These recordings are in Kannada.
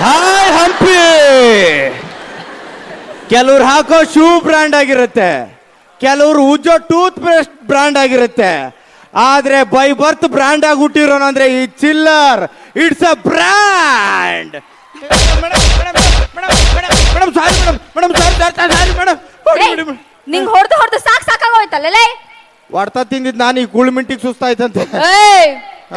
ಹಾಯ್ ಹಂಪಿ. ಕೆಲವ್ರು ಹಾಕೋ ಶೂ ಬ್ರ್ಯಾಂಡ್ ಆಗಿರುತ್ತೆ, ಕೆಲವ್ರು ಉಜ್ಜೋ ಟೂತ್ ಪೇಸ್ಟ್ ಬ್ರ್ಯಾಂಡ್ ಆಗಿರುತ್ತೆ. ಆದ್ರೆ ಬೈ ಬರ್ತ್ ಬ್ರ್ಯಾಂಡ್ ಆಗಿ ಹುಟ್ಟಿರೋನು ಅಂದ್ರೆ ಈ ಚಿಲ್ಲರ್. It's a brand. ನಿಂಗ್ ಹೊಡೆದು ಸಾಕಾಗೋಯ್ತಲ್ಲ. ಹೊಡ್ತಾ ತಿಂದಿದ್ ನಾನು ಈ ಗುಳ್ಮಿಂಟಿಗೆ ಸುಸ್ತಾಯ್ತಂತೆ.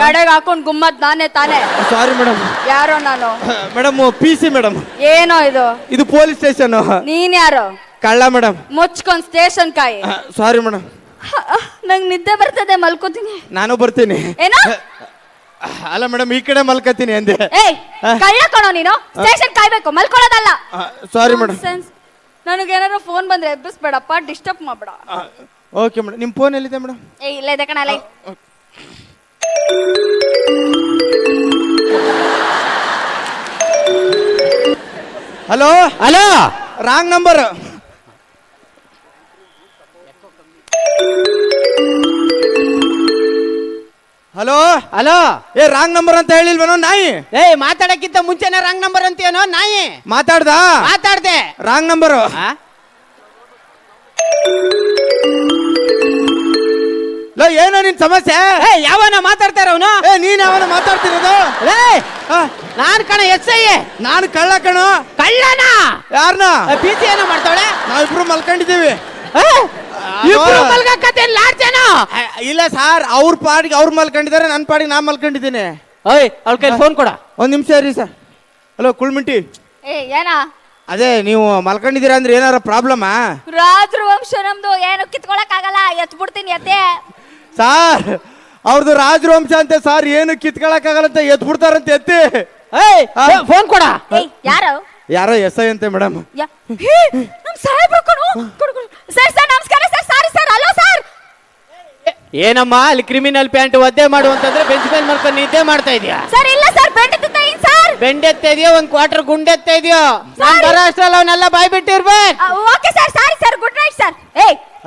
ಗಡೆಗೆ ಹಾಕೊಂಡ್ ಗುಮ್ಮತ್ ನಾನೇ ತಾನೇ. Sorry madam. ಯಾರೋ ನಾನು? Madam PC madam. ಏನೋ ಇದು? ಇದು ಪೊಲೀಸ್ ಸ್ಟೇಷನ್. ನೀನ್ ಯಾರು? ಕಳ್ಳ ಮೇಡಮ್. ಮುಚ್ಕೊಂಡ್ ಸ್ಟೇಷನ್ ಕಾಯಿ. Sorry madam. ನಂಗ್ ನಿದ್ದೆ ಬರ್ತದೆ, ಮಲ್ಕೋತೀನಿ. ನಾನು ಬರ್ತೀನಿ. ಏನೋ? ಅಲ್ಲ ಮೇಡಮ್, ಈ ಕಡೆ ಮಲ್ಕತೀನಿ ಅಂದೆ. ಕಳ್ಳ ಕಣೋ ನೀನು. ಸ್ಟೇಷನ್ ಕಾಯ್ಬೇಕು, ಮಲ್ಕೊಳ್ಳೋದಲ್ಲ. Sorry madam. ನನಗೇನಾದ್ರು ಫೋನ್ ಬಂದ್ರೆ ಎಬ್ಬಿಸ್ಬೇಡಪ್ಪ, ಡಿಸ್ಟರ್ಬ್ ಮಾಡ್ಬೇಡ. Okay madam. ನಿಮ್ಮ ಫೋನ್ ಎಲ್ಲಿದೆ ಮೇಡಮ್? ಇಲ್ಲ ಇದೆ ಕಣಲ್ಲ. Hello hello, wrong number. Hello hello. Wrong number ಅಂತ ಹೇಳಿಲ್ವೇನೋ ನಾಯಿ? ಮಾತಾಡಕ್ಕಿಂತ ಮುಂಚೆನೆ ರಾಂಗ್ ನಂಬರ್ ಅಂತೀಯನೋ ನಾಯಿ? ಮಾತಾಡ್ದ? ಮಾತಾಡ್ದೆ. Wrong number. ಏನೋ ನಿನ್ ಸಮಸ್ಯೆ? ಯಾವನ ಮಾತಾಡ್ತಾರ ಅವನು? ನೀನ್ ಯಾವನ ಮಾತಾಡ್ತಿರೋದು? ನಾನ್ ಕಣ SI. ನಾನು ಕಳ್ಳ ಕಣೋ. ಕಳ್ಳನ? ಯಾರನ್ನ? PC ಏನೋ ಮಾಡ್ತಾವಳೆ. ನಾವಿಬ್ರು ಮಲ್ಕೊಂಡಿದ್ದೀವಿ. ಇಲ್ಲ ಸರ್, ಅವ್ರ ಪಾಡಿಗೆ ಅವ್ರು ಮಲ್ಕೊಂಡಿದ್ದಾರೆ, ನನ್ನ ಪಾಡಿಗೆ ನಾ ಮಲ್ಕೊಂಡಿದ್ದೀನಿ. ಅವಳ ಕೈ ಫೋನ್ ಕೊಡ. ಒಂದ್ ನಿಮಿಷ ಇರಿ ಸರ್. ಹಲೋ ಕುಳ್ಮಿಂಟಿ. ಏನ? ಅದೇ ನೀವು ಮಲ್ಕೊಂಡಿದ್ದೀರಾ ಅಂದ್ರೆ ಏನಾರ ಪ್ರಾಬ್ಲಮಾ? ರಾಜರು ವಂಶ ನಮ್ದು, ಏನು ಕಿತ್ಕೊಳಕ್ ಆಗಲ್ಲ. ಎತ್ ಬಿಡ್ತೀನಿ ಎತ್ತೆ. ಸಾರ್ ಅವ್ರದ್ದು ರಾಜವಂಶ ಅಂತೆ ಸರ್, ಏನು ಕಿತ್ಕೊಳಕ್ ಆಗಲ್ಲ ಎತ್ ಬಿಡ್ತಾರಂತೆ ಎತ್ತಿ. ಫೋನ್ ಕೊಡ. ಯಾರು? ಯಾರೋ SI ಅಂತೆ ಮೇಡಮ್. ಸರ್ ಸರ್ ನಮಸ್ಕಾರ sir. Sorry sir. Hello sir. ಏನಮ್ಮ ಅಲ್ಲಿ ಕ್ರಿಮಿನಲ್ ಪ್ಯಾಂಟ್ ಒದ್ದೆ ಮಾಡುವಂತಂದ್ರೆ ಬೆಂಚ್ ಮೇಲೆ ಮಾಡ್ಕೊಂಡು ನಿದ್ದೆ ಮಾಡ್ತಾ ಇದೀಯಾ? ಸರ್ ಇಲ್ಲ ಸರ್, ಸರ್ ಬೆಂಡೆತ್ತಾ ಇದೆಯೋ ಒಂದ್ ಕ್ವಾರ್ಟರ್ ಗುಂಡೆತ್ತಾ ಇದೆಯೋ? ನಾನು ಬರೋ ಅಷ್ಟ್ರಲ್ಲಿ ಅವನ್ನೆಲ್ಲ ಬಾಯ್ ಬಿಟ್ಟಿರ್ಬೇಕು. Okay sir. Sorry sir. Good night sir.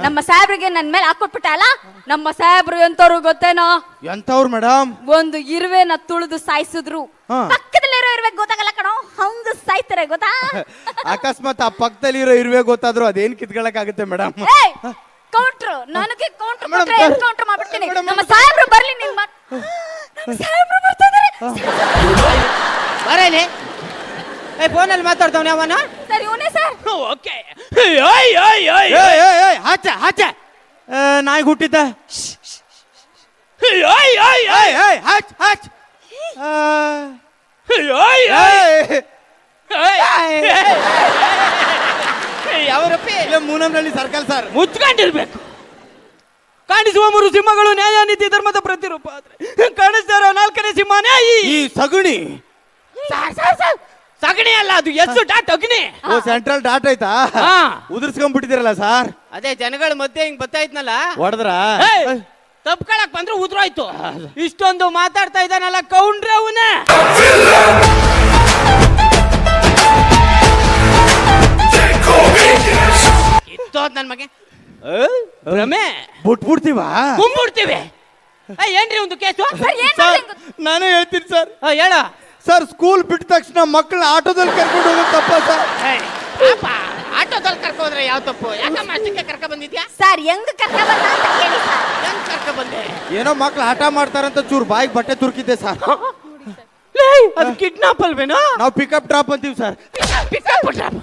ನಮ್ಮ ಸಾಹೇಬ್ರಿಗೆ ನನ್ ಮೇಲೆ ಹಾಕೊಟ್ಬಿಟ್ಟ ಅಲ್ಲ. ನಮ್ಮ ಸಾಹೇಬ್ರು ಎಂತವ್ರು ಗೊತ್ತೇನೋ? ಎಂತವ್ರು ಮೇಡಮ್? ಒಂದು ಇರುವೆನ ತುಳಿದು ಸಾಯಿಸಿದ್ರು. ಪಕ್ಕದಲ್ಲಿರೋ ಇರುವೆ ಗೊತ್ತಾಗಲ್ಲ ಕಣೋ, ಹಂಗ ಸಾಯ್ತಾರೆ ಗೊತ್ತಾ? ಅಕಸ್ಮಾತ್ ಆ ಪಕ್ಕದಲ್ಲಿರೋ ಇರುವೆ ಗೊತ್ತಾದ್ರು ಅದೇನ್ ಕಿತ್ಕೊಳಕ್ ಆಗುತ್ತೆ ಮೇಡಮ್? ಕೌಂಟ್ರು ನನಗೆ ಕೌಂಟ್ರು ಮಾಡ್ಬಿಡ್ತೀನಿ. ನಮ್ಮ ಸಾಹೇಬ್ರು ಬರ್ಲಿ. ನಿಮ್ಮ ಸಾಹೇಬ್ರು ಬರ್ತಿದ್ದಾರೆ. ಬರೇಲಿ. ಫೋನಲ್ಲಿ ಮಾತಾಡ್ತಾವ್ ಅವನ? ಸರಿ ಇವನೇ ಸರ್. ಓಕೆ. ಹಾಚ ನಾಯಿ ಹುಟ್ಟಿದ್ದ. ಯಾವರಪ್ಪಿ? ಮೂನಂನಲ್ಲಿ ಸರ್ಕಲ್ ಸರ್. ಮುಚ್ಕೊಂಡಿರ್ಬೇಕು. ಕಾಣಿಸುವ 3 ಸಿಂಹಗಳು ನ್ಯಾಯ ನೀತಿ ಧರ್ಮದ ಪ್ರತಿರೂಪ. ಆದ್ರೆ ಕಾಣಿಸ್ತಾರ 4ನೇ ಸಿಂಹನೇ ಈ ಸಗುಣಿ. ಸಗಣಿ ಅಲ್ಲ, ಅದು ಡಾಟ್ ಅಗ್ನಿ. ಸೆಂಟ್ರಲ್ ಡಾಟ್ ಆಯ್ತಾ? ಉದುರ್ಸ್ಕೊಂಡ್ಬಿಟ್ಟಿದಿರಲ್ಲ ಸರ್. ಅದೇ ಜನಗಳ ಮಧ್ಯೆ ಹಿಂಗ್ ಬರ್ತಾಯ್ತನಲ್ಲ, ಹೊಡೆದ್ರ ತಪ್ಕೊಳಕ್ ಬಂದ್ರೆ ಉದ್ರೋಯ್ತು. ಇಷ್ಟೊಂದು ಮಾತಾಡ್ತಾ ಇದ್ದಾನಲ್ಲ ಕೌಂಡ್ರೆ ಅವನೇ. ಇತ್ತೋದ್ ನನ್ ಮಗೆ ರಮೆ ಬಿಟ್ಬಿಡ್ತೀವ? ಕುಂಬಿಡ್ತೀವಿ. ಏನ್ರಿ ಒಂದು ಕೇಸು? ನಾನೇ ಹೇಳ್ತೀನಿ ಸರ್. ಹೇಳ ಸರ್. ಸ್ಕೂಲ್ ಬಿಟ್ಟ ತಕ್ಷಣ ಮಕ್ಕಳನ್ನ ಆಟೋದಲ್ಲಿ ಕರ್ಕೊಂಡು ಹೋಗೋದು ತಪ್ಪ ಸರ್? ಆಟೋದಲ್ಲಿ ಕರ್ಕೋದ್ರೆ ಯಾವ ತಪ್ಪು? ಯಾಕಮ್ಮ ಅಷ್ಟಕ್ಕೆ ಕರ್ಕ ಬಂದಿದ್ಯಾ? ಸರ್ ಹೆಂಗ್ ಕರ್ಕ ಬಂದ ಅಂತ ಕೇಳಿ ಸರ್. ಹೆಂಗ್ ಕರ್ಕ ಬಂದೆ? ಏನೋ ಮಕ್ಳು ಆಟ ಮಾಡ್ತಾರಂತ ಚೂರು ಬಾಯಿಗೆ ಬಟ್ಟೆ ತುರ್ಕಿದ್ದೆ ಸರ್. ಅದು ಕಿಡ್ನಾಪ್ ಅಲ್ವೇನೋ? ನಾವು ಪಿಕಪ್ ಡ್ರಾಪ್ ಅಂತೀವಿ ಸರ್. Pickup drop.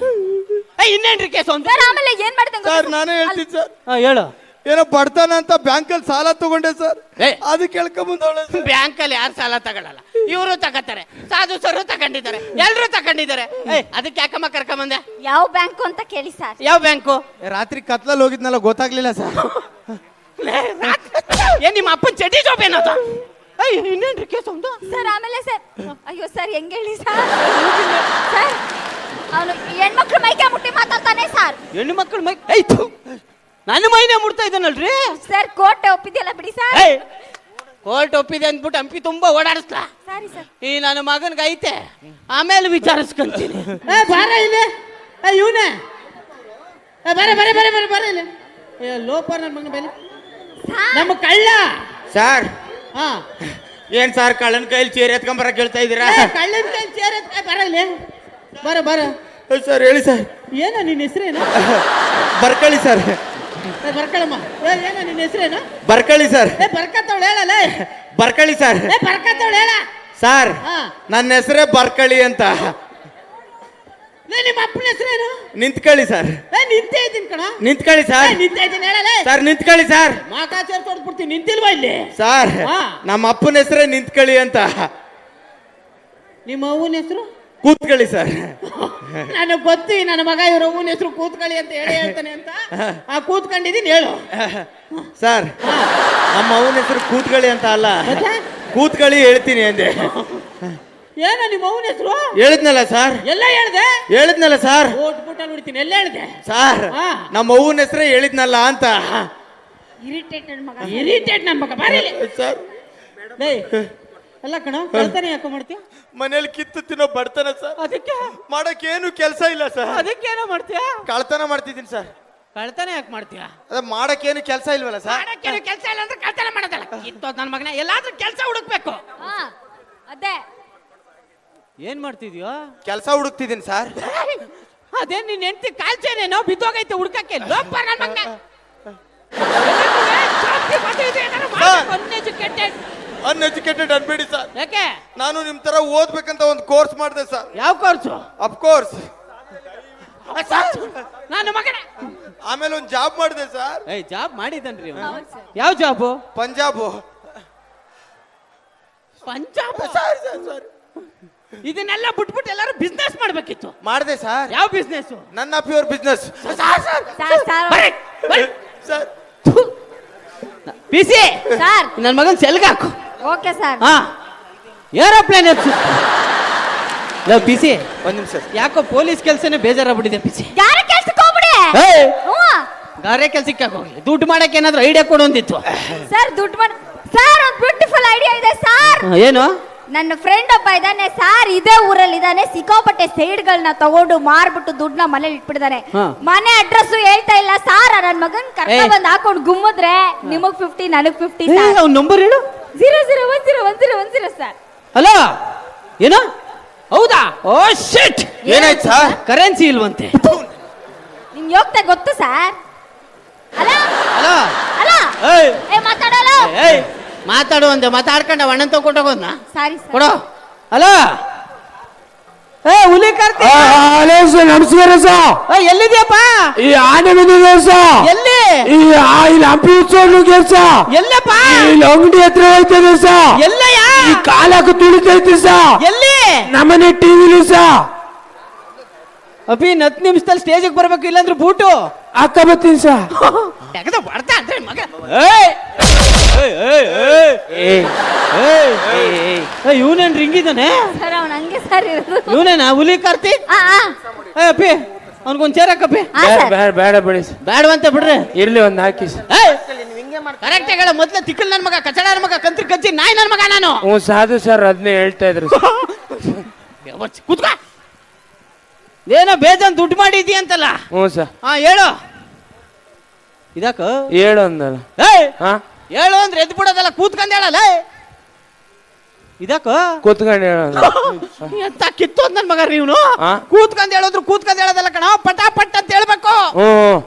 ಇನ್ನೇನ್ರಿ ಕೇಸು ಅಂತ? ಸರ್ ಆಮೇಲೆ ಏನ್ ಮಾಡ್ತಂಗ ಸರ್? ನಾನೇ ಹೇಳ್ತೀನಿ ಸರ್. ಹೇಳು. ಏನೋ ಬಡ್ತಾನ ಅಂತ ಬ್ಯಾಂಕಲ್ಲಿ ಸಾಲ ತಗೊಂಡೆ ಸರ್. ಅದು ಕೇಳ್ಕೊಂಬಂದವಳೆ. ಬ್ಯಾಂಕಲ್ಲಿ ಯಾರು ಸಾಲ ತಗೊಳ್ಳಲ್ಲ, ಇವರು ತಗೋತಾರೆ. ಸಾಧು ಸರು ತಗೊಂಡಿದ್ದಾರೆ, ಎಲ್ರು ತಗೊಂಡಿದ್ದಾರೆ. ಅದಕ್ಕೆ ಯಾಕಮ್ಮ ಕರ್ಕೊಂಬಂದೆ? ಯಾವ ಬ್ಯಾಂಕು ಅಂತ ಕೇಳಿ ಸರ್. ಯಾವ ಬ್ಯಾಂಕು? ರಾತ್ರಿ ಕತ್ಲಲ್ಲಿ ಹೋಗಿದ್ನಲ್ಲ, ಗೊತ್ತಾಗ್ಲಿಲ್ಲ ಸರ್. ಏನ್ ನಿಮ್ಮ ಅಪ್ಪನ ಚಡ್ಡಿ ಜಾಬ್ ಏನದ? ಇನ್ನೇನ್ರಿ ಕೇಸು ಒಂದು? ಸರ್ ಆಮೇಲೆ ಸರ್, ಅಯ್ಯೋ ಸರ್ ಹೆಂಗ್ ಹೇಳಿ ಸರ್. ಸರ್ ಅವನು ಹೆಣ್ಮಕ್ಳು ಮೈಕೆ ಮುಟ್ಟಿ ಮಾತಾಡ್ತಾನೆ ಸರ್. ಹೆಣ್ಣು ಮಕ್ಕಳು ಮೈ ಐತು ನನ್ನ ಮೈನೇ ಮುಡ್ತಾ ಇದ್ದಾನಲ್ರಿ ಸರ್. ಕೋರ್ಟ್ ಒಪ್ಪಿದೆಯಲ್ಲ ಬಿಡಿ ಸರ್. ಕೋರ್ಟ್ ಒಪ್ಪಿದೆ ಅಂದ್ಬಿಟ್ಟು ಹಂಪಿ ತುಂಬಾ ಓಡಾಡಿಸ್ಲಾ? ಸರಿ ಸರ್. ಈ ನನ್ನ ಮಗನ್ಗೆ ಐತೆ, ಆಮೇಲೆ ವಿಚಾರಿಸ್ಕೊಂತೀನಿ. ಬಾರ ಇಲ್ಲಿ ಇವನೇ. ಬರ ಬರ ಬರ ಬರ ಬರ ಇಲ್ಲಿ. ಲೋಪ ನನ್ನ ಮಗನ ಬೆಲೆ ನಮ್ಮ ಕಳ್ಳ ಸರ್. ಏನ್ ಸರ್ ಕಳ್ಳನ ಕೈಲಿ ಚೇರ್ ಎತ್ಕೊಂಬರ ಕೇಳ್ತಾ ಇದೀರಾ? ಕಳ್ಳನ ಕೈ ಚೇರ್ ಎತ್ಕ ಬರ ಇಲ್ಲಿ ಬರ ಸರ್ ಹೇಳಿ ಸರ್. ಏನೋ ನಿನ್ನ ಹೆಸರೇನು? ಬರ್ಕಳಿ ಸರ್. ಬರ್ಕಳಮ್ಮ. ಏನೋ ನಿನ್ನ ಹೆಸರೇನು? ಬರ್ಕಳಿ ಸರ್. ಬರ್ಕತ್ತವಳು ಹೇಳಲ್ಲ. ಬರ್ಕಳಿ ಸರ್. ಬರ್ಕತ್ತವಳು ಹೇಳ ಸರ್ ಹಾ. ನನ್ನ ಹೆಸರೇ ಬರ್ಕಳಿ ಅಂತ. ನಿಮ್ಮ ಅಪ್ಪನ ಹೆಸರೇನು? ನಿಂತ್ಕೊಳ್ಳಿ ಸರ್. ನಿಂತೇ ಇದ್ದೀನಿ ಕಣ. ನಿಂತ್ಕೊಳ್ಳಿ ಸರ್. ನಿಂತೇ ಇದ್ದೀನಿ ಹೇಳಲ್ಲ. ಸರ್ ನಿಂತ್ಕೊಳ್ಳಿ ಸರ್. ಮಾತಾಚಾರ ತೊಡ್ಬಿಡ್ತೀನಿ. ನಿಂತಿಲ್ವಾ ಇಲ್ಲಿ? ಸರ್ ಹಾ. ನಮ್ಮ ಅಪ್ಪನ ಹೆಸರೇ ನಿಂತ್ಕೊಳ್ಳಿ ಅಂತ. ನಿಮ್ಮ ಅವ್ವನ ಹೆಸರು? ಕೂತ್ಕೊಳ್ಳಿ ಸರ್. ನನಗೆ ಗೊತ್ತು ನನ್ನ ಮಗ ಇವ್ರ ಅವ್ವನ ಹೆಸರು ಕೂತ್ಕೊಳ್ಳಿ ಅಂತ ಹೇಳ್ತಾನೆ ಅಂತ. ಕೂತ್ಕೊಂಡಿದ್ದೀನಿ ಹೇಳು. ಸರ್ ನಮ್ಮ ಅವನ ಹೆಸರು ಕೂತ್ಕೊಳ್ಳಿ ಅಂತ ಅಲ್ಲ, ಮತ್ತೆ? ಕೂತ್ಕೊಳ್ಳಿ ಹೇಳ್ತೀನಿ ಅಂದೆ. ಏನೋ ನಿಮ್ಮ ಅವ್ವನ ಹೆಸರು? ಹೇಳಿದ್ನಲ್ಲ ಸರ್. ಎಲ್ಲ ಹೇಳ್ದೆ? ಹೇಳಿದ್ನಲ್ಲ ಸರ್. ಓಟ್ಬಿಟ್ಟು ನೋಡ್ತೀನಿ. ಎಲ್ಲ ಹೇಳ್ದೆ ಸರ್ ಹಾ. ನಮ್ಮ ಅವ್ವನ ಹೆಸರೇ ಹೇಳಿದ್ನಲ್ಲ ಅಂತ. ಇರಿಟೇಟೆಡ್ ಮಗ. ಇರಿಟೇಟ್ ನನ್ನ ಮಗ. ಬಾರಿ ಸರ್ ಎಲ್ಲ ಕಣ. ಕಳ್ತಾನೆ ಯಾಕೋ ಮಾಡ್ತೀಯ? ಮನೇಲಿ ಕಿತ್ತು ತಿನ್ನೋ ಬಡ್ತಾನ ಸರ್. ಅದಕ್ಕೆ ಮಾಡಕ್ ಏನು ಕೆಲಸ ಇಲ್ಲ ಸರ್. ಅದಕ್ಕೇನೋ ಮಾಡ್ತೀಯ? ಕಳ್ತನ ಮಾಡ್ತಿದ್ದೀನಿ ಸರ್. ಕಳ್ತಾನೆ ಯಾಕೆ ಮಾಡ್ತೀಯ? ಅದ ಮಾಡಕ್ಕೇನು ಕೆಲಸ ಇಲ್ವಲ್ಲ ಸರ್. ಮಾಡಕ್ಕೇನು ಕೆಲಸ ಇಲ್ಲ ಅಂದ್ರೆ ಕಳ್ತನ ಮಾಡೋದಲ್ಲ. ಕಿತ್ತೋದ್ ನನ್ನ ಮಗನ. ಎಲ್ಲಾದ್ರೂ ಕೆಲಸ ಹುಡುಕ್ಬೇಕು. ಹಾ ಅದೇ. ಏನ್ ಮಾಡ್ತಿದ್ಯೋ? ಕೆಲಸ ಹುಡುಕ್ತಿದ್ದೀನಿ ಸರ್. ಅದೇ ನಿನ್ ಹೆಂಡತಿ ಕಾಲ್ಚೇನೇನೋ ಬಿದ್ದೋಗೈತೆ ಹುಡ್ಕಕ್ಕೆ. ಲೋಪ ನನ್ನ ಮಗನ. ಅನ್ಎಜುಕೇಟೆಡ್ ಅನ್ಬೇಡಿ ಸರ್. ಯಾಕೆ? ನಾನು ನಿಮ್ ತರ ಓದ್ಬೇಕಂತ ಒಂದು ಕೋರ್ಸ್ ಮಾಡಿದೆ ಸರ್. ಯಾವ ಕೋರ್ಸು? ಅಫ್ಕೋರ್ಸ್. ನನ್ನ ಮಗನ. ಆಮೇಲೆ ಒಂದು ಜಾಬ್ ಮಾಡಿದೆ ಸರ್. ಜಾಬ್ ಮಾಡಿದನ್ರಿ. ಹೌದು ಸರ್. ಯಾವ ಜಾಬು? ಪಂಜಾಬ್. ಪಂಜಾಬ್. ಸರ್ ಇದನ್ನೆಲ್ಲ ಬಿಟ್ಬಿಟ್ಟು ಎಲ್ಲರೂ ಬಿಸ್ನೆಸ್ ಮಾಡ್ಬೇಕಿತ್ತು. ಮಾಡಿದೆ ಸರ್. ಯಾವ ಬಿಸ್ನೆಸ್? ನನ್ನ pure business. Sir PC sir. ನನ್ನ ಮಗನ್ ಸೆಲ್ಗ ಹಾಕು. Okay sir. ಹಾ ಏರೋಪ್ಲೇನ್ ಪಿಸಿ. ಒಂದ್ ನಿಮಿಷ. ಯಾಕೋ ಪೊಲೀಸ್ ಕೆಲಸನೇ ಬೇಜಾರಾಗ್ಬಿಟ್ಟಿದೆ ಪಿಸಿ. ಯಾರ ಕೆಲ್ಸಕ್ಕೆ ಹೋಗ್ಬಿಡಿ. ಗಾರೆ ಕೆಲ್ಸಕ್ಕೆ ಹೋಗ್ಲಿ. ದುಡ್ಡು ಮಾಡಕ್ಕೆ ಏನಾದ್ರು ಐಡಿಯಾ ಕೊಡು ಅಂದಿತ್ತು. ಸರ್ ದುಡ್ಡು ಮಾಡಿ ಸರ್. ಒಂದು ಬ್ಯೂಟಿಫುಲ್ ಐಡಿಯಾ ಇದೆ ಸರ್. ಏನು? ನನ್ನ ಫ್ರೆಂಡ್ ಒಬ್ಬ ಇದ್ದಾನೆ ಸರ್, ಇದೇ ಊರಲ್ಲಿ ಇದ್ದಾನೆ. ಸಿಕ್ಕಾಪಟ್ಟೆ ಸೈಡ್ಗಳನ್ನ ತಗೊಂಡು ಮಾರ್ಬಿಟ್ಟು ದುಡ್ಡನ್ನ ಮನೇಲಿ ಇಟ್ಬಿಟ್ಟಿದ್ದಾನೆ. ಹಾ. ಮನೆ ಅಡ್ರೆಸ್ ಹೇಳ್ತಾ ಇಲ್ಲ ಸರ್. ನನ್ನ ಮಗನ್ ಕರ್ಕ ಬಂದ್ ಹಾಕೊಂಡು ಗುಮ್ಮಿದ್ರೆ ನಿಮಗ್ 50 ನನಗ್ 50 ಅವ್ನ ನಂಬರ್ ಹೇಳು. 00101010 ಸರ್. ಹಲೋ ಏನು? ಹೌದಾ? ಓ ಶಿಟ್. ಏನಾಯ್ತು ಸರ್? ಕರೆನ್ಸಿ ಇಲ್ವಂತೆ. ನಿಮ್ಗೆ ಹೋಗ್ತಾ ಗೊತ್ತು ಸರ್. ಅಲ್ಲ ಹಲೋ ಅಲ್ಲ ಏಯ್ ಏ ಮಾತಾಡಲ್ಲ. ಏಯ್ ಮಾತಾಡು ಅಂದೆ. ಮಾತಾಡ್ಕೊಂಡ ಅಣ್ಣನ್ ತಗೊಂಡೋಗೋದ್ನ ಸಾರಿ ಸರ್. ಕೊಡು. ಹಲೋ ಏ ಹುಲಿ ಕಾರ್ತಿ. ನಮಸ್ಕಾರ ಸರ್. ಎಲ್ಲಿದ್ಯಪ್ಪ? ಈ ಆನೆ ಬಂದಿದೆ ಸರ್. ಎಲ್ಲಿ? ಇಲ್ಲಿ ಹಂಪಿ ಉತ್ಸವ ಸರ್. ಎಲ್ಲಪ್ಪ? ಇಲ್ಲಿ ಅಂಗಡಿ ಹತ್ರ ಹೋಯ್ತದೆ ಸರ್. ಎಲ್ಲಯ್ಯ? ಈ ಕಾಲಕ್ಕೆ ತುಳಿತೈತಿ ಸರ್. ಎಲ್ಲಿ? ನಮ್ಮನೆ ಟಿವಿಲಿ ಸರ್. ಅಭಿ 10 ನಿಮಿಷದಲ್ಲಿ ಸ್ಟೇಜಿಗೆ ಬರ್ಬೇಕು, ಇಲ್ಲಾಂದ್ರೆ ಬೂಟು ಅಕ್ಕ ಬರ್ತೀನಿ ಸರ್. ತೆಗೆದ ಬರ್ತಾ ಅಂದ್ರೆ ಮಗ. ಇವನೇನ್ ರಿಂಗಿದ್ದಾನೆ? ಸರ್ ಅವ್ನು ಹಂಗೆ ಸರ್ ಇರೋದು. ಇವನೇನಾ ಹುಲಿ ಕಾರ್ತಿ? ಅಪ್ಪಿ ಅವ್ನಿಗೊಂದ್ ಚೇರ್ ಹಾಕಪ್ಪಿ. ಬೇಡ ಬಿಡಿ ಸರ್. ಬೇಡವಂತೆ ಬಿಡ್ರಿ. ಇರ್ಲಿ ಒಂದ್ ಹಾಕಿ ಸರ್. ಕರೆಕ್ಟ್ ಹೇಳ. ಮೊದ್ಲ ತಿಕ್ಕಲ್ ನನ್ ಮಗ, ಕಚಡ ನನ್ ಮಗ, ಕಂತ್ರಿ ಕಚ್ಚಿ ನಾಯಿ ನನ್ ಮಗ ನಾನು. ಹ್ಞೂ ಸಾಧು ಸರ್, ಅದನ್ನೇ ಹೇಳ್ತಾ ಇದ್ರು. ಕೂತ್ಕ. ಏನೋ ಬೇಜಾನ್ ದುಡ್ಡು ಮಾಡಿದ್ಯ ಅಂತಲ್ಲ? ಹ್ಞೂ ಸರ್. ಹಾ ಹೇಳು. ಇದಕ್ಕ ಹೇಳು ಅಂದಲ್ಲ. ಹಾ ಹೇಳು ಅಂದ್ರೆ ಎದ್ದು ಬಿಡೋದಲ್ಲ, ಕೂತ್ಕೊಂಡ್ ಹೇಳಲ್ಲ. ಇದಕ್ಕ ಕೂತ್ಕೊಂಡು ಹೇಳೋದು. ಎಂತ ಕಿತ್ತೋದ್ ನನ್ ಮಗ ನೀವ್ನು. ಹಾ? ಕೂತ್ಕೊಂಡ್ ಹೇಳೋದ್ರು ಕೂತ್ಕೊಂಡ್ ಹೇಳೋದಲ್ಲ ಕಣ, ಪಟಾಪಟ್ ಅಂತ ಹೇಳ್ಬೇಕು. ಹ್ಞೂ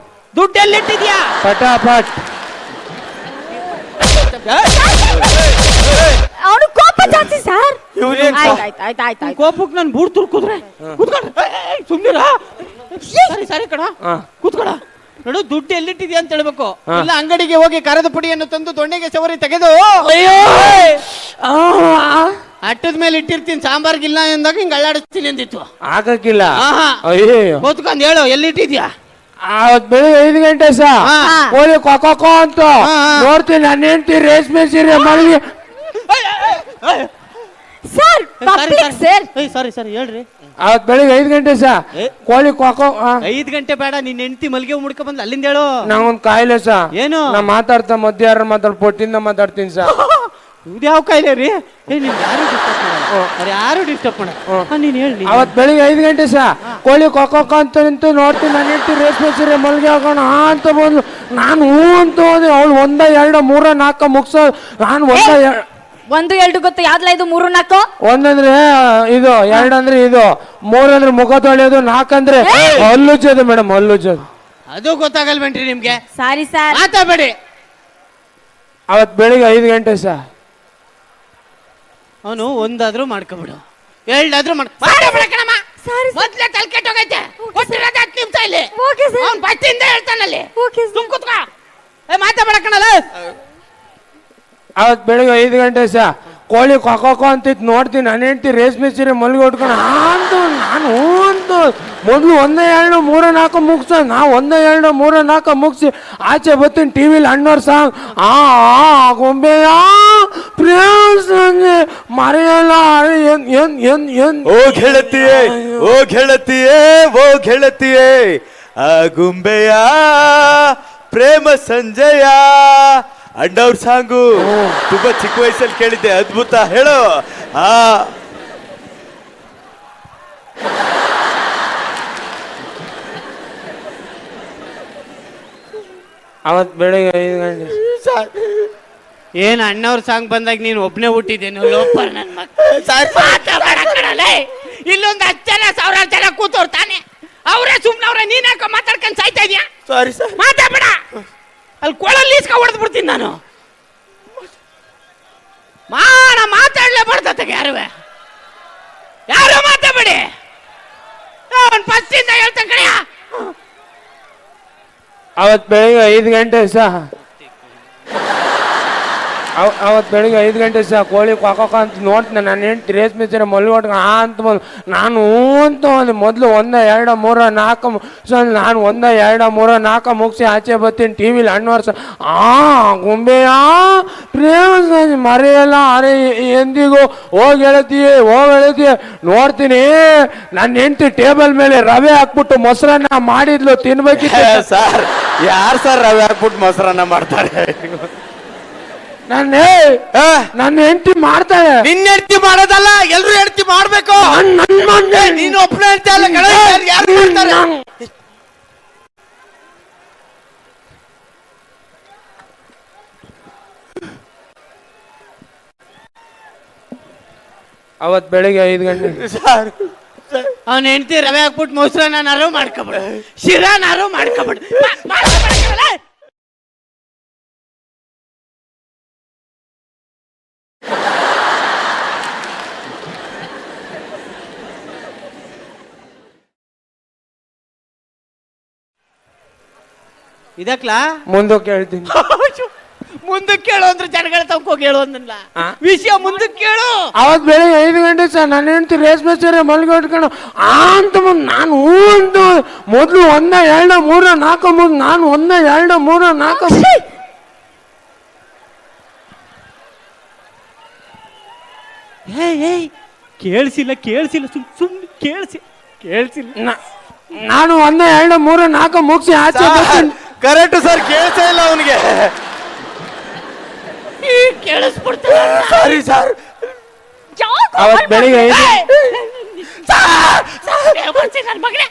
ದುಡ್ಡು ಎಲ್ಲಿಟ್ಟಿದ್ಯಾ? ಪಟಾಪಟ್. ಅವನು ಕೋಪ ಜಾಸ್ತಿ ಸರ್. ಆಯ್ತು ಕೋಪಕ್ಕೆ ನಾನು ಬೂಡ್ ತುರ್ಕುದ್ರೆ ಕೂತ್ಕೊಂಡ. ಸುಮ್ನಿರ. ಸರಿ ಕಣ, ಕೂತ್ಕೊಳ. ನೋಡು ದುಡ್ಡು ಎಲ್ಲಿಟ್ಟಿದ್ಯಾ ಅಂತ ಹೇಳ್ಬೇಕು. ಇಲ್ಲ ಅಂಗಡಿಗೆ ಹೋಗಿ ಕರದ ಪುಡಿಯನ್ನು ತಂದು ದೊಣ್ಣೆಗೆ ಸವರಿ ತೆಗೆದು ಅಟ್ಟದ ಮೇಲೆ ಇಟ್ಟಿರ್ತೀನಿ. ಸಾಂಬಾರ್ಗಿಲ್ಲ ಎಂದಾಗ ಹಿಂಗ್ ಅಳ್ಳಾಡಿಸ್ತೀನಿ ಅಂದಿತ್ತು. ಆಗಕ್ಕಿಲ್ಲ. ಅಯ್ಯೋ ಕೂತ್ಕೊಂಡ್ ಹೇಳು ಎಲ್ಲಿಟ್ಟಿದ್ಯಾ? ಅವತ್ ಬೆಳಿಗ್ಗೆ 5 ಗಂಟೆ ಸರ್. ಕೋಳಿ ಕೊಕ್ಕೋ ಅಂತ ನೋಡ್ತೀನಿ. ನನ್ನ ಹೆಂಡತಿ ರೇಷ್ಮೆ ಸೀರೆ ಮಳಗಿ. ಸರ್ ಸರಿ ಹೇಳ್ರಿ. ಅವತ್ ಬೆಳಿಗ್ಗೆ 5 ಗಂಟೆ ಸರ್. ಕೋಳಿ ಕೊಕ್ಕೋ. 5 ಗಂಟೆ ಬೇಡ, ನಿನ್ನ ಹೆಂಡತಿ ಮಲ್ಗೆ ಮುಡ್ಕ ಬಂದ್ ಅಲ್ಲಿಂದ ಹೇಳು. ನಂಗೊಂದ್ ಕಾಯಿಲೆ ಸರ್. ಏನು? ನಾ ಮಾತಾಡ್ತಾ ಮಧ್ಯ ಯಾರು ಪೊಟ್ಟಿಂದ ಮಾತಾಡ್ತೀನಿ ಸರ್. ಇದು ಯಾವ ಕಾಯಿಲೆ ರೀ? ನಿಮ್ಗೆ ಯಾರು ಡಿಸ್ಟರ್ಬ್ ಮಾಡ, ಯಾರು ಡಿಸ್ಟರ್ಬ್ ಮಾಡ. ನೀನ್ ಹೇಳಿ. ಅವತ್ ಬೆಳಿಗ್ಗೆ 5 ಗಂಟೆ ಸರ್. ಕೋಳಿ ಕೊಕ್ಕೋ ಅಂತ ನಿಂತು ನೋಡ್ತೀನಿ. ನನ್ನ ಹೆಂಡತಿ ರೇಷ್ಮೆ ಸೀರೆ ಮಲ್ಗೆ ಹಾಕೋಣ ಅಂತ ಬಂದ್ಲು. ನಾನು ಹೂ ಅಂತ ಹೋದೆ. ಅವಳು 1 2 3 4 ಮುಗ್ಸೋ. ನಾನು 1 2 ಗೊತ್ತು, ಯಾವ್ದಲ್ಲ ಇದು 3 4? ಒಂದಂದ್ರೆ ಇದು, ಎರಡಂದ್ರೆ ಇದು, ಮೂರಂದ್ರೆ ಮುಖ ತೊಳೆಯೋದು, ನಾಲ್ಕಂದ್ರೆ ಹಲ್ಲುಜ್ಜೋದು ಮೇಡಮ್, ಹಲ್ಲುಜ್ಜೋದು. ಅದು ಗೊತ್ತಾಗಲ್ವೇನ್ರಿ ನಿಮ್ಗೆ? Sorry sir. ಮಾತಾಡಬೇಡಿ. ಅವತ್ ಬೆಳಿಗ್ಗೆ 5 ಗಂಟೆ ಸರ್. ಅವನು ಒಂದಾದ್ರೂ ಮಾಡ್ಕೊಬಿಡು, ಎರಡಾದ್ರೂ ಮಾಡ್ಕೊಬಿಡಕಣಮ್ಮ. ಮೊದ್ಲೇ ತಲೆ ಕೆಟ್ಟೋಗೈತೆ. ಕೊಟ್ಟಿರೋದು 10 ನಿಮಿಷ ಇಲ್ಲಿ. Okay sir. ಅವ್ನು ಬಸ್ಸಿಂದ ಹೇಳ್ತಾನಲ್ಲಿ. Okay sir. ಸುಮ್ ಕೂತ್ಕೋ. ಮಾತಾಡಕಣಲ್ಲ. ಅವತ್ ಬೆಳಿಗ್ಗೆ 5 ಗಂಟೆ ಸರ್. ಕೋಳಿ ಕೊಕ್ಕೋ ಅಂತಿತ್ತು, ನೋಡ್ತೀನಿ ನನ್ನ ಹೆಂಡತಿ ರೇಷ್ಮೆ ಸೀರೆ ಮಲ್ಗೆ ಉಟ್ಕೊಂಡು ಅಂತ ನಾನು ಅಂತ ಮೊದಲು 1 2 3 4 ಮುಗಿಸ, ನಾ 1 2 3 4 ಮುಗಿಸಿ ಆಚೆ ಬರ್ತೀನಿ. ಟಿವಿಲಿ ಅಣ್ಣವ್ರ ಸಾಂಗ್ ಗೊಂಬೆಯ ಪ್ರೇಮ ಮರೆಯಲ್ಲ. ಓ ಗೆಳತಿಯೇ, ಓ ಗೆಳತಿಯೇ, ಓ ಗೆಳತಿಯೇ, ಆ ಗುಂಬೆಯ ಪ್ರೇಮ ಸಂಜಯ ಅಣ್ಣವ್ರ ಸಾಂಗು ತುಂಬಾ ಚಿಕ್ಕ ವಯಸ್ಸಲ್ಲಿ ಕೇಳಿದ್ದೆ, ಅದ್ಭುತ. ಹೇಳು. ಅವತ್ ಬೆಳಿಗ್ಗೆ 5 ಗಂಟೆ. ಏನ್ ಅಣ್ಣವ್ರ ಸಾಂಗ್ ಬಂದಾಗ ನೀನು ಒಬ್ನೇ ಹುಟ್ಟಿದ್ದೇನು? ಲೋಪರ್ ನನ್ ಮಕ್ಕಳು. ಇಲ್ಲೊಂದು 10 ಜನ 1000 ಜನ ಕೂತವ್ರು ತಾನೆ, ಅವರೇ ಸುಮ್ನವ್ರೆ. ನೀನ್ ಯಾಕೋ ಮಾತಾಡ್ಕೊಂಡು ಸಾಯ್ತಾ ಇದೀಯಾ? Sorry sir. ಮಾತಾಡ್ಬೇಡ. ಅಲ್ಲಿ ಕೊಳಲ್ಲಿ ಈಸ್ಕ ಹೊಡೆದ್ ಬಿಡ್ತೀನಿ ನಾನು. ಮಾತಾಡ್ಲೇಬಾರ್ದತ್ತಾಗ ಯಾರುವೆ, ಯಾರು ಮಾತಾಡ್ಬೇಡಿ. ಅವ್ನು ಫಸ್ಟಿಂದ ಹೇಳ್ತಾನೆ ಕಣಯ್ಯ. ಅವತ್ ಬೆಳಿಗ್ಗೆ 5 ಗಂಟೆ ಸಹ. ಅವತ್ ಬೆಳಿಗ್ಗೆ 5 ಗಂಟೆ ಸಹ ಕೋಳಿ ಕೊಕ್ಕ ಅಂತ ನೋಡ್ತೀನಿ. ನಾನು ಹೆಂಡ್ತಿ ರೇಷ್ಮೆ ಸೀರೆ ಮಲ್ಗೊಟ್ಕೊಂಡು ಅಂತ ಬಂದು ನಾನು ಅಂತ ಒಂದು ಮೊದಲು 1 2 3 4 ನಾನು 1 2 3 4 ಮುಗಿಸಿ ಆಚೆ ಬರ್ತೀನಿ. ಟಿವಿಲಿ ಅಣ್ಣವರ್ಸ ಗುಂಬೆಯ ಪ್ರೇಮ ಮರೆಯಲ್ಲ ಅರೆ ಎಂದಿಗೂ. ಹೋಗಿ ಹೇಳ್ತೀಯ ನೋಡ್ತೀನಿ. ನನ್ನ ಹೆಂಡ್ತಿ ಟೇಬಲ್ ಮೇಲೆ ರವೆ ಹಾಕ್ಬಿಟ್ಟು ಮೊಸರನ್ನ ಮಾಡಿದ್ಲು, ತಿನ್ಬೇಕಿತ್ತು ಸರ್. ಯಾರು ಸರ್ ರವೆ ಹಾಕ್ಬಿಟ್ಟು ಮೊಸರನ್ನ ಮಾಡ್ತಾರೆ? ನನ್ನ ಹೆಂಡತಿ ಮಾಡ್ತಾಳೆ. ನಿನ್ನ ಹೆಂಡತಿ ಮಾಡೋದಲ್ಲ, ಎಲ್ರು ಹೆಂಡತಿ ಮಾಡ್ಬೇಕು. ನೀನು ಒಬ್ಬನೇ ಹೆಂಡತಿ ಅಲ್ಲ ಕಣ, ಯಾರು ಮಾಡ್ತಾರೆ? ಅವತ್ ಬೆಳಿಗ್ಗೆ 5 ಗಂಟೆ ಅವನ ಹೆಂಡತಿ ರವೆ ಹಾಕ್ಬಿಟ್ಟು ಮೊಸರನ್ನಾರು ಮಾಡ್ಕೊಬಿಡು, ಶಿರಾನಾರು ಮಾಡ್ಕೊಬಿಡು. ಇದಕ್ಲಾ ಮುಂದಕ್ಕೆ ಹೇಳ್ತೀನಿ. ಮುಂದಕ್ಕೆ ಕೇಳು ಅಂದ್ರೆ ಜನಗಳ ತನಕ ಹೋಗಿ ಹೇಳು ಅಂದಲ್ಲ ವಿಷಯ. ಮುಂದಕ್ಕೆ ಕೇಳು. ಅವತ್ ಬೆಳಿಗ್ಗೆ 5 ಗಂಟೆ ಸರ್. ನನ್ನ ಹೆಂಡತಿ ರೇಷ್ಮೆ ಸೀರೆ ಮಲ್ಗೆ ಉಟ್ಕೊಂಡು ಅಂತ ನಾನು ಅಂತ ಮೊದಲು 1 2 3 4 ಮುಗಿದು ನಾನು 1 2 3 4 ಕೇಳಿಸಿಲ್ಲ ಸುಮ್ಮನೆ ಕೇಳಿಸಿಲ್ಲ. ನಾನು 1 2 3 4 ಮುಗಿಸಿ ಆಚೆ ಬರ್ತೀನಿ. ಕರೆಕ್ಟ್ ಸರ್, ಕೇಳ್ತಾ ಇಲ್ಲ ಅವನಿಗೆ. ಕೇಳಿಸ್ಬಿಡ್ತಾರೆ. Sorry sir. ಅವತ್ ಬೆಳಿಗ್ಗೆ 5 ಮಗನೇ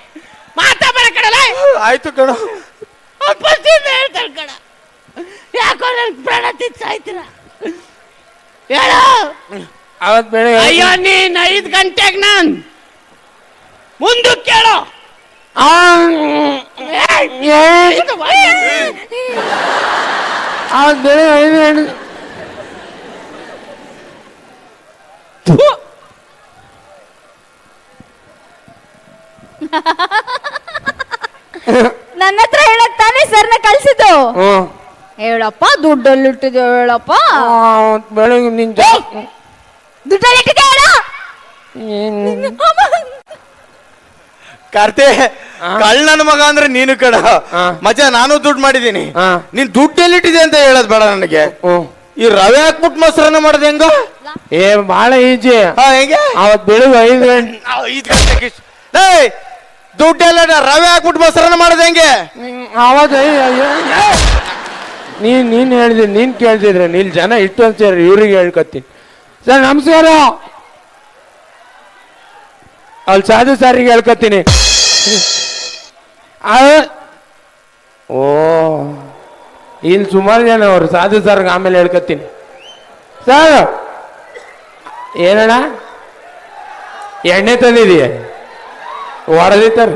ಮಾತಾಡ ಕಡಲ. ಆಯ್ತು ಕಣ. ಹೇಳ್ತಾಳೆ ಕಣ. ಯಾಕೋ ನನ್ ಪ್ರಾಣ ತಿಂತಾಯ್ತೀರ ಹೇಳು. ಅವತ್ ಬೆಳಿಗ್ಗೆ ಅಯ್ಯೋ ನೀನ್ 5 ಗಂಟೆಗೆ ನಾನ್ ಮುಂದಕ್ಕೆ ಕೇಳು. ಅವತ್ ಬೆಳಿಗ್ಗೆ 5 ಗಂಟೆ ನನ್ನ ಹತ್ರ ಹೇಳಕ್ ತಾನೇ ಸರ್ನ ಕಳ್ಸಿದ್ದು. ಹೇಳಪ್ಪ, ದುಡ್ಡಲ್ಲಿ ಇಟ್ಟಿದ್ಯೋ ಹೇಳಪ್ಪ. ಬೆಳಿಗ್ಗೆ ನಿನ್ ದುಡ್ಡಲ್ಲಿ ಇಟ್ಟಿದ್ಯಾ ಹೇಳ. ಕಾರ್ತಿ, ಕಳ್ಳನ ಮಗ ಅಂದ್ರೆ ನೀನು ಕಡ. ಮಜ, ನಾನು ದುಡ್ಡು ಮಾಡಿದೀನಿ. ನೀನ್ ದುಡ್ಡು ಎಲ್ಲಿಟ್ಟಿದೆ ಅಂತ ಹೇಳದ್ ಬೇಡ ನನಗೆ. ಈ ರವೆ ಹಾಕ್ಬಿಟ್ಟು ಮೊಸರನ್ನ ಮಾಡೋದು ಹೆಂಗ? ಬಹಳ ಈಜಿ. ಹೆಂಗೆ? ಅವತ್ ಬೆಳಿಗ್ಗೆ 5 ಗಂಟೆ 5 ಗಂಟೆಗೆ ದುಡ್ಡೆಲ್ಲ ರವೆ ಹಾಕ್ಬಿಟ್ಟು ಮೊಸರನ್ನ ಮಾಡೋದು ಹೆಂಗೆ? ಅವತ್ ನೀನ್ ಹೇಳಿದ್ರಿ, ನೀನ್ ಕೇಳ್ತಿದ್ರೆ ನೀಲ್ ಜನ ಇಟ್ಟು ಅಂತ ಇವ್ರಿಗೆ ಹೇಳ್ಕೊತೀನಿ. ಸರ್ ನಮಸ್ಕಾರ. ಅಲ್ಲಿ ಸಾಧು ಸಾರಿಗೆ ಹೇಳ್ಕೊತೀನಿ. ಓ, ಇಲ್ಲಿ ಸುಮಾರು ಜನ ಅವರು ಸಾಧು ಸರ್ಗೆ ಆಮೇಲೆ ಹೇಳ್ಕೊತೀನಿ. ಸರ್ ಏನಣ್ಣ ಎಣ್ಣೆ ತಂದಿದೀಯ ಹೊಡೆದಿತ್ತಾರ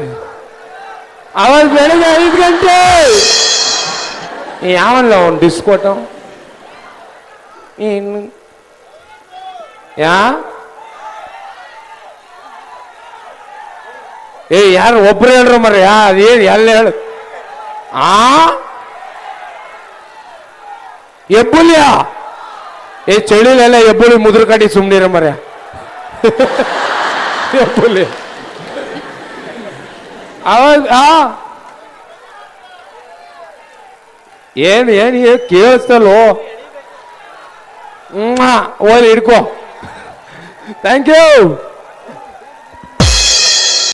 ಅವತ್ತು ಬೆಳಗ್ಗೆ 5 ಗಂಟೆ ಯಾವಲ್ಲ ಅವ್ನು ಡಿಸ್ಕೋಟ ಇನ್ನು ಯಾರು ಒಬ್ರು ಹೇಳ್ರು ಮರ ಅದೇನು ಎಲ್ಲ ಹೇಳು ಎಬ್ಬುಲಿಯ ಚಳಿಲೆಲ್ಲ ಎಬ್ಬುಲಿ ಮುದ್ರ ಕಡಿ ಸುಮ್ನಿರ ಮರ ಎಬ್ಬುಲಿ ಅವಾಗ ಏನು ಕೇಳಿಸ್ತಲ್ಲೋ ಓದಿ ಹಿಡ್ಕೋ ಥ್ಯಾಂಕ್ ಯು